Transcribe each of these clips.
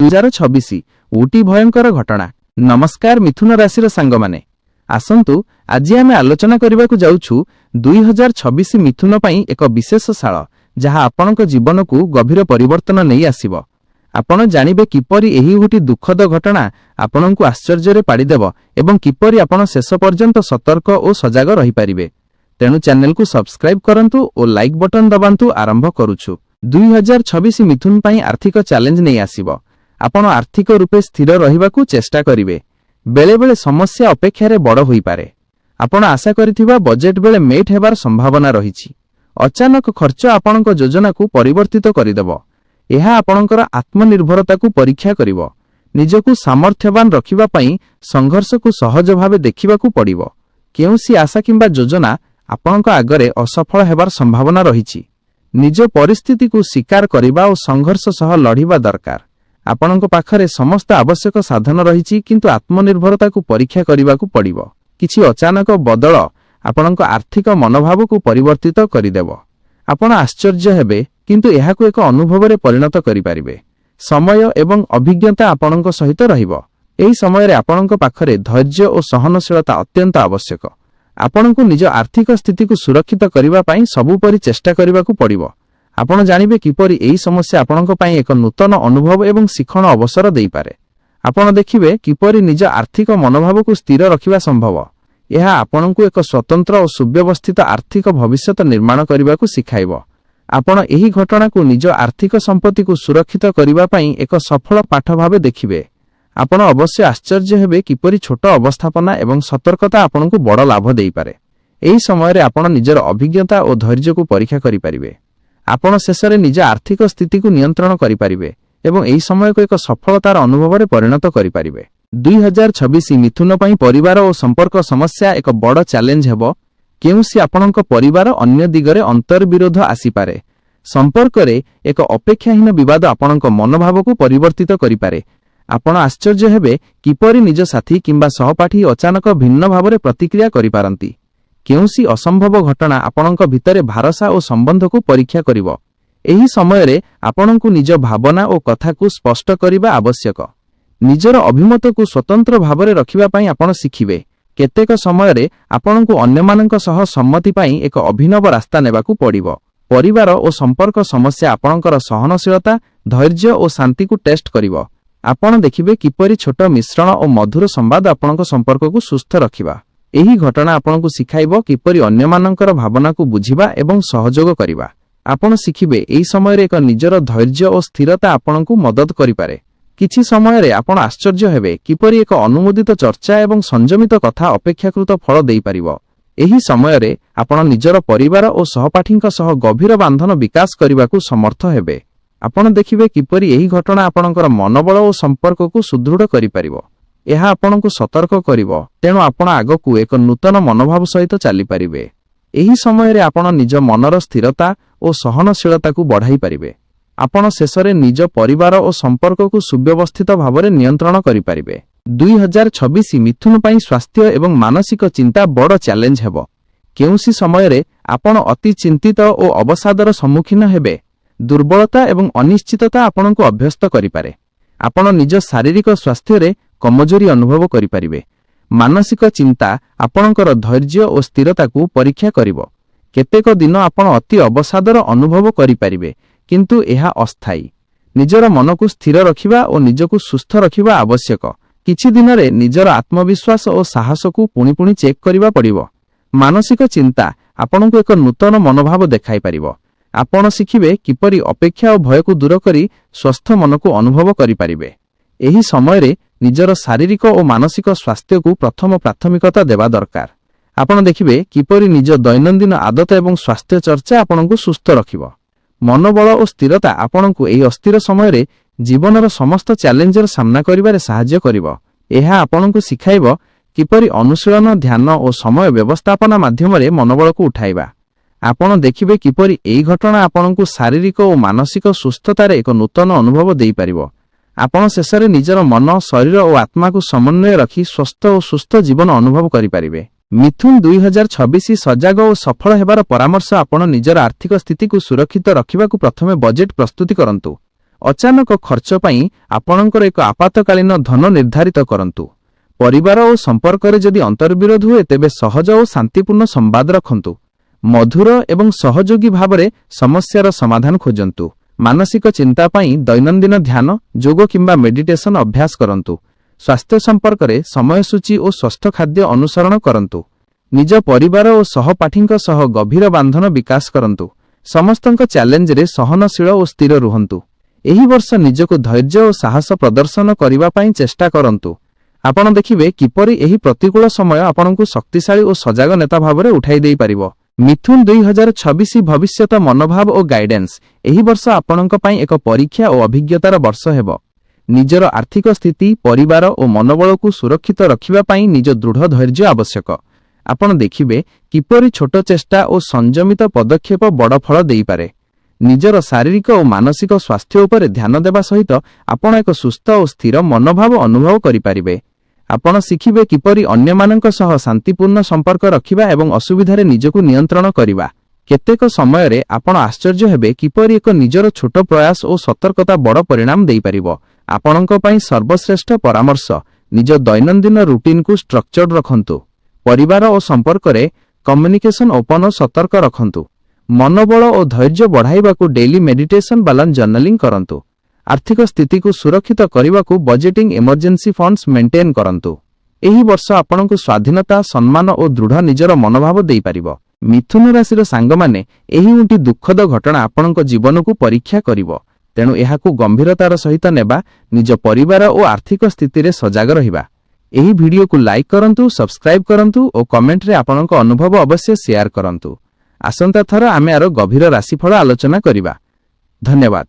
2026 ଉଟି ଭୟଙ୍କର ଘଟଣା। ନମସ୍କାର ମିଥୁନ ରାଶିର ସାଙ୍ଗମାନେ, ଆସନ୍ତୁ ଆଜି ଆମେ ଆଲୋଚନା କରିବାକୁ ଯାଉଛୁ 2026 ମିଥୁନ ପାଇଁ ଏକ ବିଶେଷ ସାଳ, ଯାହା ଆପଣଙ୍କ ଜୀବନକୁ ଗଭୀର ପରିବର୍ତ୍ତନ ନେଇ ଆସିବ। ଆପଣ ଜାଣିବେ କିପରି ଏହି ଗୋଟି ଦୁଃଖଦ ଘଟଣା ଆପଣଙ୍କୁ ଆଶ୍ଚର୍ଯ୍ୟରେ ପାଡ଼ିଦେବ ଏବଂ କିପରି ଆପଣ ଶେଷ ପର୍ଯ୍ୟନ୍ତ ସତର୍କ ଓ ସଜାଗ ରହିପାରିବେ। ତେଣୁ ଚ୍ୟାନେଲକୁ ସବସ୍କ୍ରାଇବ୍ କରନ୍ତୁ ଓ ଲାଇକ୍ ବଟନ୍ ଦବାନ୍ତୁ। ଆରମ୍ଭ କରୁଛୁ। 2026 ମିଥୁନ ପାଇଁ ଆର୍ଥିକ ଚ୍ୟାଲେଞ୍ଜ ନେଇ ଆସିବ। ଆପଣ ଆର୍ଥିକ ରୂପେ ସ୍ଥିର ରହିବାକୁ ଚେଷ୍ଟା କରିବେ। ବେଳେବେଳେ ସମସ୍ୟା ଅପେକ୍ଷାରେ ବଡ଼ ହୋଇପାରେ। ଆପଣ ଆଶା କରିଥିବା ବଜେଟ୍ ବେଳେ ମେଟ୍ ହେବାର ସମ୍ଭାବନା ରହିଛି। ଅଚାନକ ଖର୍ଚ୍ଚ ଆପଣଙ୍କ ଯୋଜନାକୁ ପରିବର୍ତ୍ତିତ କରିଦେବ। ଏହା ଆପଣଙ୍କର ଆତ୍ମନିର୍ଭରତାକୁ ପରୀକ୍ଷା କରିବ। ନିଜକୁ ସାମର୍ଥ୍ୟବାନ ରଖିବା ପାଇଁ ସଂଘର୍ଷକୁ ସହଜ ଭାବେ ଦେଖିବାକୁ ପଡ଼ିବ। କେଉଁସି ଆଶା କିମ୍ବା ଯୋଜନା ଆପଣଙ୍କ ଆଗରେ ଅସଫଳ ହେବାର ସମ୍ଭାବନା ରହିଛି। ନିଜ ପରିସ୍ଥିତିକୁ ସ୍ୱୀକାର କରିବା ଓ ସଂଘର୍ଷ ସହ ଲଢ଼ିବା ଦରକାର। ଆପଣଙ୍କ ପାଖରେ ସମସ୍ତ ଆବଶ୍ୟକ ସାଧନ ରହିଛି, କିନ୍ତୁ ଆତ୍ମନିର୍ଭରତାକୁ ପରୀକ୍ଷା କରିବାକୁ ପଡ଼ିବ। କିଛି ଅଚାନକ ବଦଳ ଆପଣଙ୍କ ଆର୍ଥିକ ମନୋଭାବକୁ ପରିବର୍ତ୍ତିତ କରିଦେବ। ଆପଣ ଆଶ୍ଚର୍ଯ୍ୟ ହେବେ, କିନ୍ତୁ ଏହାକୁ ଏକ ଅନୁଭବରେ ପରିଣତ କରିପାରିବେ। ସମୟ ଏବଂ ଅଭିଜ୍ଞତା ଆପଣଙ୍କ ସହିତ ରହିବ। ଏହି ସମୟରେ ଆପଣଙ୍କ ପାଖରେ ଧୈର୍ଯ୍ୟ ଓ ସହନଶୀଳତା ଅତ୍ୟନ୍ତ ଆବଶ୍ୟକ। ଆପଣଙ୍କୁ ନିଜ ଆର୍ଥିକ ସ୍ଥିତିକୁ ସୁରକ୍ଷିତ କରିବା ପାଇଁ ସବୁପରି ଚେଷ୍ଟା କରିବାକୁ ପଡ଼ିବ। ଆପଣ ଜାଣିବେ କିପରି ଏହି ସମସ୍ୟା ଆପଣଙ୍କ ପାଇଁ ଏକ ନୂତନ ଅନୁଭବ ଏବଂ ଶିକ୍ଷଣ ଅବସର ଦେଇପାରେ। ଆପଣ ଦେଖିବେ କିପରି ନିଜ ଆର୍ଥିକ ମନୋଭାବକୁ ସ୍ଥିର ରଖିବା ସମ୍ଭବ। ଏହା ଆପଣଙ୍କୁ ଏକ ସ୍ୱତନ୍ତ୍ର ଓ ସୁବ୍ୟବସ୍ଥିତ ଆର୍ଥିକ ଭବିଷ୍ୟତ ନିର୍ମାଣ କରିବାକୁ ଶିଖାଇବ। ଆପଣ ଏହି ଘଟଣାକୁ ନିଜ ଆର୍ଥିକ ସମ୍ପତ୍ତିକୁ ସୁରକ୍ଷିତ କରିବା ପାଇଁ ଏକ ସଫଳ ପାଠ ଭାବେ ଦେଖିବେ। ଆପଣ ଅବଶ୍ୟ ଆଶ୍ଚର୍ଯ୍ୟ ହେବେ କିପରି ଛୋଟ ଅବସ୍ଥାପନା ଏବଂ ସତର୍କତା ଆପଣଙ୍କୁ ବଡ଼ ଲାଭ ଦେଇପାରେ। ଏହି ସମୟରେ ଆପଣ ନିଜର ଅଭିଜ୍ଞତା ଓ ଧୈର୍ଯ୍ୟକୁ ପରୀକ୍ଷା କରିପାରିବେ। ଆପଣ ଶେଷରେ ନିଜ ଆର୍ଥିକ ସ୍ଥିତିକୁ ନିୟନ୍ତ୍ରଣ କରିପାରିବେ ଏବଂ ଏହି ସମୟକୁ ଏକ ସଫଳତାର ଅନୁଭବରେ ପରିଣତ କରିପାରିବେ। 2026 ମିଥୁନ ପାଇଁ ପରିବାର ଓ ସମ୍ପର୍କ ସମସ୍ୟା ଏକ ବଡ଼ ଚ୍ୟାଲେଞ୍ଜ ହେବ। କେଉଁସି ଆପଣଙ୍କ ପରିବାର ଅନ୍ୟ ଦିଗରେ ଅନ୍ତର୍ବିରୋଧ ଆସିପାରେ। ସମ୍ପର୍କରେ ଏକ ଅପେକ୍ଷାହୀନ ବିବାଦ ଆପଣଙ୍କ ମନୋଭାବକୁ ପରିବର୍ତ୍ତିତ କରିପାରେ। ଆପଣ ଆଶ୍ଚର୍ଯ୍ୟ ହେବେ କିପରି ନିଜ ସାଥୀ କିମ୍ବା ସହପାଠୀ ଅଚାନକ ଭିନ୍ନ ଭାବରେ ପ୍ରତିକ୍ରିୟା କରିପାରନ୍ତି। କେଉଁସି ଅସମ୍ଭବ ଘଟଣା ଆପଣଙ୍କ ଭିତରେ ଭରସା ଓ ସମ୍ବନ୍ଧକୁ ପରୀକ୍ଷା କରିବ। ଏହି ସମୟରେ ଆପଣଙ୍କୁ ନିଜ ଭାବନା ଓ କଥାକୁ ସ୍ପଷ୍ଟ କରିବା ଆବଶ୍ୟକ। ନିଜର ଅଭିମତକୁ ସ୍ୱତନ୍ତ୍ର ଭାବରେ ରଖିବା ପାଇଁ ଆପଣ ଶିଖିବେ। କେତେକ ସମୟରେ ଆପଣଙ୍କୁ ଅନ୍ୟମାନଙ୍କ ସହ ସମ୍ମତି ପାଇଁ ଏକ ଅଭିନବ ରାସ୍ତା ନେବାକୁ ପଡ଼ିବ। ପରିବାର ଓ ସମ୍ପର୍କ ସମସ୍ୟା ଆପଣଙ୍କର ସହନଶୀଳତା, ଧୈର୍ଯ୍ୟ ଓ ଶାନ୍ତିକୁ ଟେଷ୍ଟ କରିବ। ଆପଣ ଦେଖିବେ କିପରି ଛୋଟ ମିଶ୍ରଣ ଓ ମଧୁର ସମ୍ବାଦ ଆପଣଙ୍କ ସମ୍ପର୍କକୁ ସୁସ୍ଥ ରଖିବା। ଏହି ଘଟଣା ଆପଣଙ୍କୁ ଶିଖାଇବ କିପରି ଅନ୍ୟମାନଙ୍କର ଭାବନାକୁ ବୁଝିବା ଏବଂ ସହଯୋଗ କରିବା। ଆପଣ ଶିଖିବେ ଏହି ସମୟରେ ଏକ ନିଜର ଧୈର୍ଯ୍ୟ ଓ ସ୍ଥିରତା ଆପଣଙ୍କୁ ମଦତ କରିପାରେ। କିଛି ସମୟରେ ଆପଣ ଆଶ୍ଚର୍ଯ୍ୟ ହେବେ କିପରି ଏକ ଅନୁମୋଦିତ ଚର୍ଚ୍ଚା ଏବଂ ସଂଯମିତ କଥା ଅପେକ୍ଷାକୃତ ଫଳ ଦେଇପାରିବ। ଏହି ସମୟରେ ଆପଣ ନିଜର ପରିବାର ଓ ସହପାଠୀଙ୍କ ସହ ଗଭୀର ବାନ୍ଧନ ବିକାଶ କରିବାକୁ ସମର୍ଥ ହେବେ। ଆପଣ ଦେଖିବେ କିପରି ଏହି ଘଟଣା ଆପଣଙ୍କର ମନୋବଳ ଓ ସମ୍ପର୍କକୁ ସୁଦୃଢ଼ କରିପାରିବ। ଏହା ଆପଣଙ୍କୁ ସତର୍କ କରିବ, ତେଣୁ ଆପଣ ଆଗକୁ ଏକ ନୂତନ ମନୋଭାବ ସହିତ ଚାଲିପାରିବେ। ଏହି ସମୟରେ ଆପଣ ନିଜ ମନର ସ୍ଥିରତା ଓ ସହନଶୀଳତାକୁ ବଢ଼ାଇ ପାରିବେ। ଆପଣ ଶେଷରେ ନିଜ ପରିବାର ଓ ସମ୍ପର୍କକୁ ସୁବ୍ୟବସ୍ଥିତ ଭାବରେ ନିୟନ୍ତ୍ରଣ କରିପାରିବେ। 2026 ମିଥୁନ ପାଇଁ ସ୍ୱାସ୍ଥ୍ୟ ଏବଂ ମାନସିକ ଚିନ୍ତା ବଡ଼ ଚ୍ୟାଲେଞ୍ଜ ହେବ। କେଉଁସି ସମୟରେ ଆପଣ ଅତି ଚିନ୍ତିତ ଓ ଅବସାଦର ସମ୍ମୁଖୀନ ହେବେ। ଦୁର୍ବଳତା ଏବଂ ଅନିଶ୍ଚିତତା ଆପଣଙ୍କୁ ଅଭ୍ୟସ୍ତ କରିପାରେ। ଆପଣ ନିଜ ଶାରୀରିକ ସ୍ୱାସ୍ଥ୍ୟରେ କମଜୋରି ଅନୁଭବ କରିପାରିବେ। ମାନସିକ ଚିନ୍ତା ଆପଣଙ୍କର ଧୈର୍ଯ୍ୟ ଓ ସ୍ଥିରତାକୁ ପରୀକ୍ଷା କରିବ। କେତେକ ଦିନ ଆପଣ ଅତି ଅବସାଦର ଅନୁଭବ କରିପାରିବେ, କିନ୍ତୁ ଏହା ଅସ୍ଥାୟୀ। ନିଜର ମନକୁ ସ୍ଥିର ରଖିବା ଓ ନିଜକୁ ସୁସ୍ଥ ରଖିବା ଆବଶ୍ୟକ। କିଛି ଦିନରେ ନିଜର ଆତ୍ମବିଶ୍ୱାସ ଓ ସାହସକୁ ପୁଣି ଚେକ୍ କରିବା ପଡ଼ିବ। ମାନସିକ ଚିନ୍ତା ଆପଣଙ୍କୁ ଏକ ନୂତନ ମନୋଭାବ ଦେଖାଇପାରିବ। ଆପଣ ଶିଖିବେ କିପରି ଅପେକ୍ଷା ଓ ଭୟକୁ ଦୂର କରି ସ୍ୱସ୍ଥ ମନକୁ ଅନୁଭବ କରିପାରିବେ। ଏହି ସମୟରେ ନିଜର ଶାରୀରିକ ଓ ମାନସିକ ସ୍ୱାସ୍ଥ୍ୟକୁ ପ୍ରଥମ ପ୍ରାଥମିକତା ଦେବା ଦରକାର। ଆପଣ ଦେଖିବେ କିପରି ନିଜ ଦୈନନ୍ଦିନ ଆଦତ ଏବଂ ସ୍ୱାସ୍ଥ୍ୟ ଚର୍ଚ୍ଚା ଆପଣଙ୍କୁ ସୁସ୍ଥ ରଖିବ। ମନୋବଳ ଓ ସ୍ଥିରତା ଆପଣଙ୍କୁ ଏହି ଅସ୍ଥିର ସମୟରେ ଜୀବନର ସମସ୍ତ ଚ୍ୟାଲେଞ୍ଜର ସାମ୍ନା କରିବାରେ ସାହାଯ୍ୟ କରିବ। ଏହା ଆପଣଙ୍କୁ ଶିଖାଇବ କିପରି ଅନୁଶୀଳନ, ଧ୍ୟାନ ଓ ସମୟ ବ୍ୟବସ୍ଥାପନା ମାଧ୍ୟମରେ ମନୋବଳକୁ ଉଠାଇବା। ଆପଣ ଦେଖିବେ କିପରି ଏହି ଘଟଣା ଆପଣଙ୍କୁ ଶାରୀରିକ ଓ ମାନସିକ ସୁସ୍ଥତାରେ ଏକ ନୂତନ ଅନୁଭବ ଦେଇପାରିବ। ଆପଣ ଶେଷରେ ନିଜର ମନ, ଶରୀର ଓ ଆତ୍ମାକୁ ସମନ୍ୱୟ ରଖି ସ୍ୱସ୍ଥ ଓ ସୁସ୍ଥ ଜୀବନ ଅନୁଭବ କରିପାରିବେ। ମିଥୁନ 2026 ସଜାଗ ଓ ସଫଳ ହେବାର ପରାମର୍ଶ। ଆପଣ ନିଜର ଆର୍ଥିକ ସ୍ଥିତିକୁ ସୁରକ୍ଷିତ ରଖିବାକୁ ପ୍ରଥମେ ବଜେଟ୍ ପ୍ରସ୍ତୁତି କରନ୍ତୁ। अचानक खर्च पई आपणकर एक आपातकालीन धन निर्धारित करंतु। परिवार और संपर्क रे जदि अंतर्विरोध हुए तेबे सहज और शांतिपूर्ण संवाद रखंतु। मधुर एवं सहयोगी भावरे समस्यार समाधान खोजंतु। मानसिक चिंता पई दैनंदिन ध्यान योग किंबा मेडिटेशन अभ्यास करंतु। स्वास्थ्य संपर्क रे समयसूची और स्वस्थ खाद्य अनुसरण करंतु। निज परिवार और सहपाठींक सह गभीर बांधन विकास करंतु। समस्तंक चैलेंज रे सहनशील और स्थिर रुहंतु। एही वर्ष निजको धैर्य और साहस प्रदर्शन करिबा पई चेष्टा करंतु। आपण देखिबे किपरि एही प्रतिकूल समय आपनकु शक्तिशाली और सजाग नेता भावरे उठाई देई परिबो। मिथुन 2026 भविष्यत मनोभाव और गाइडेंस। एही वर्ष आपनक पई एक परीक्षा और अभिज्ञतार वर्ष हेबो। निजर आर्थिक स्थिति परिवार और मनोबल को सुरक्षित रखिबा पई निज दृढ़ धैर्य आवश्यक। आपण देखिबे किपरि छोट चेष्टा और संयमित पदक्षेप बड़ फल देई पारे। निजर शारीरिक और मानसिक स्वास्थ्य उपर ध्यान देबा सहित आपण एक सुस्थ और स्थिर मनोभाव अनुभव करि पारिबे। आपण शिखिबे किपरि अन्यमानक सह शांतिपूर्ण संपर्क रखिबा एवं असुविधारे निजको नियंत्रण करिबा। केतेक समय रे आपण आश्चर्य हेबे किपरि एक निजर छोट प्रयास और सतर्कता बड़ परिणाम देई परिबो। आपणक पई सर्वश्रेष्ठ परामर्श निज दैनंदिन रूटीन को स्ट्रक्चर्ड रखंतु। परिवार और संपर्क रे कम्युनिकेशन ओपन और सतर्क रखंतु। मनोबल और धैर्य बढ़ाइबाकू डेली मेडिटेशन बैलेंस जर्नलिंग करंतु। आर्थिक स्थिति को सुरक्षित करने बजेटिंग इमरजेंसी फंड्स मेंटेन करंतु। एही वर्ष आपनकु स्वाधीनता सम्मान और दृढ़ निजर मनोभाव देई परिबो। मिथुन राशि सांग माने एही उंटी दुखद घटना आपनक जीवन को परीक्षा करिवो। तेणु एहाकू गंभीरतार सहित नेबा निज परिवार और आर्थिक स्थिति रे सजाग रहिबा। एही वीडियो को लाइक करंतु, सब्सक्राइब करंतु और कमेंट रे आपनक अनुभव अवश्य शेयर करंतु। आसंता थर आमे आरो गभीर राशिफल आलोचना करिबा। धन्यवाद।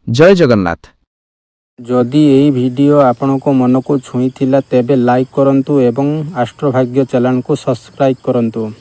जय जगन्नाथ। जदि एही वीडियो आपनको मन को छुईथिला तेबे लाइक करंतु एवं एस्ट्रो भाग्य चैनल को सब्सक्राइब करंतु।